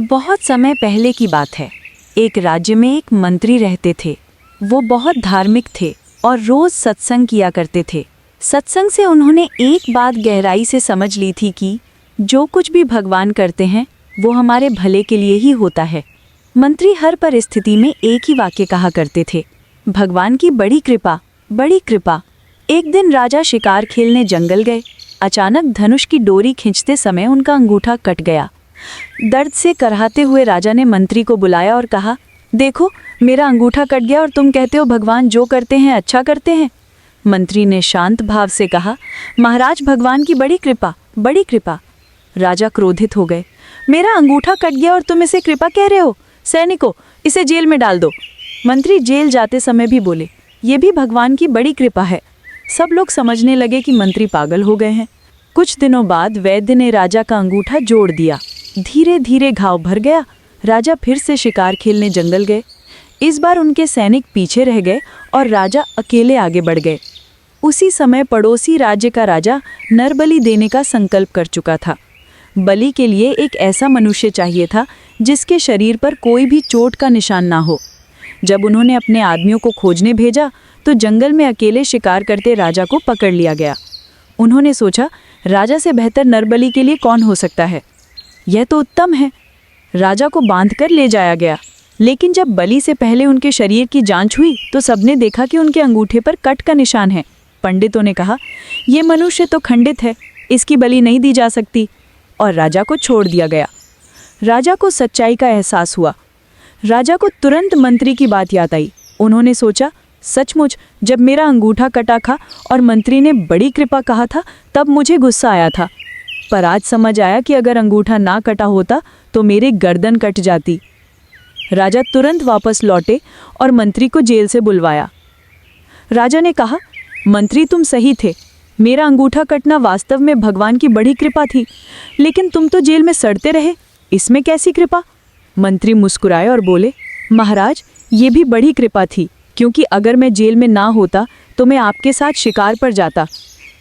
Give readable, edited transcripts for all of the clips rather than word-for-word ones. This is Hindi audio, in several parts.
बहुत समय पहले की बात है। एक राज्य में एक मंत्री रहते थे। वो बहुत धार्मिक थे और रोज सत्संग किया करते थे। सत्संग से उन्होंने एक बात गहराई से समझ ली थी कि जो कुछ भी भगवान करते हैं वो हमारे भले के लिए ही होता है। मंत्री हर परिस्थिति में एक ही वाक्य कहा करते थे, भगवान की बड़ी कृपा, बड़ी कृपा। एक दिन राजा शिकार खेलने जंगल गए। अचानक धनुष की डोरी खींचते समय उनका अंगूठा कट गया। दर्द से कराहते हुए राजा ने मंत्री को बुलाया और कहा, देखो मेरा अंगूठा कट गया और तुम कहते हो भगवान जो करते हैं अच्छा करते हैं। मंत्री ने शांत भाव से कहा, महाराज भगवान की बड़ी कृपा, बड़ी कृपा। राजा क्रोधित हो गए, मेरा अंगूठा कट गया और तुम इसे कृपा कह रहे हो? सैनिकों, इसे जेल में डाल दो। मंत्री जेल जाते समय भी बोले, ये भी भगवान की बड़ी कृपा है। सब लोग समझने लगे कि मंत्री पागल हो गए हैं। कुछ दिनों बाद वैद्य ने राजा का अंगूठा जोड़ दिया। धीरे धीरे घाव भर गया। राजा फिर से शिकार खेलने जंगल गए। इस बार उनके सैनिक पीछे रह गए और राजा अकेले आगे बढ़ गए। उसी समय पड़ोसी राज्य का राजा नरबलि देने का संकल्प कर चुका था। बलि के लिए एक ऐसा मनुष्य चाहिए था जिसके शरीर पर कोई भी चोट का निशान ना हो। जब उन्होंने अपने आदमियों को खोजने भेजा तो जंगल में अकेले शिकार करते राजा को पकड़ लिया गया। उन्होंने सोचा, राजा से बेहतर नरबलि के लिए कौन हो सकता है? यह तो उत्तम है। राजा को बांधकर ले जाया गया, लेकिन जब बलि से पहले उनके शरीर की जांच हुई तो सबने देखा कि उनके अंगूठे पर कट का निशान है। पंडितों ने कहा, यह मनुष्य तो खंडित है, इसकी बलि नहीं दी जा सकती, और राजा को छोड़ दिया गया। राजा को सच्चाई का एहसास हुआ। राजा को तुरंत मंत्री की बात याद आई। उन्होंने सोचा, सचमुच जब मेरा अंगूठा कटा था और मंत्री ने बड़ी कृपा कहा था तब मुझे गुस्सा आया था, पर आज समझ आया कि अगर अंगूठा ना कटा होता तो मेरी गर्दन कट जाती। राजा तुरंत वापस लौटे और मंत्री को जेल से बुलवाया। राजा ने कहा, मंत्री तुम सही थे, मेरा अंगूठा कटना वास्तव में भगवान की बड़ी कृपा थी, लेकिन तुम तो जेल में सड़ते रहे, इसमें कैसी कृपा? मंत्री मुस्कुराए और बोले, महाराज ये भी बड़ी कृपा थी, क्योंकि अगर मैं जेल में ना होता तो मैं आपके साथ शिकार पर जाता।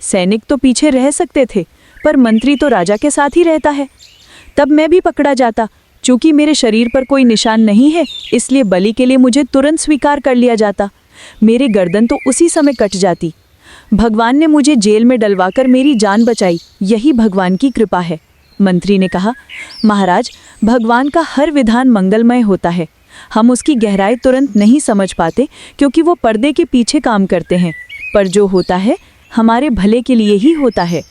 सैनिक तो पीछे रह सकते थे, पर मंत्री तो राजा के साथ ही रहता है। तब मैं भी पकड़ा जाता। चूंकि मेरे शरीर पर कोई निशान नहीं है, इसलिए बलि के लिए मुझे तुरंत स्वीकार कर लिया जाता। मेरी गर्दन तो उसी समय कट जाती। भगवान ने मुझे जेल में डलवाकर मेरी जान बचाई, यही भगवान की कृपा है। मंत्री ने कहा, महाराज भगवान का हर विधान मंगलमय होता है। हम उसकी गहराई तुरंत नहीं समझ पाते क्योंकि वो पर्दे के पीछे काम करते हैं, पर जो होता है हमारे भले के लिए ही होता है।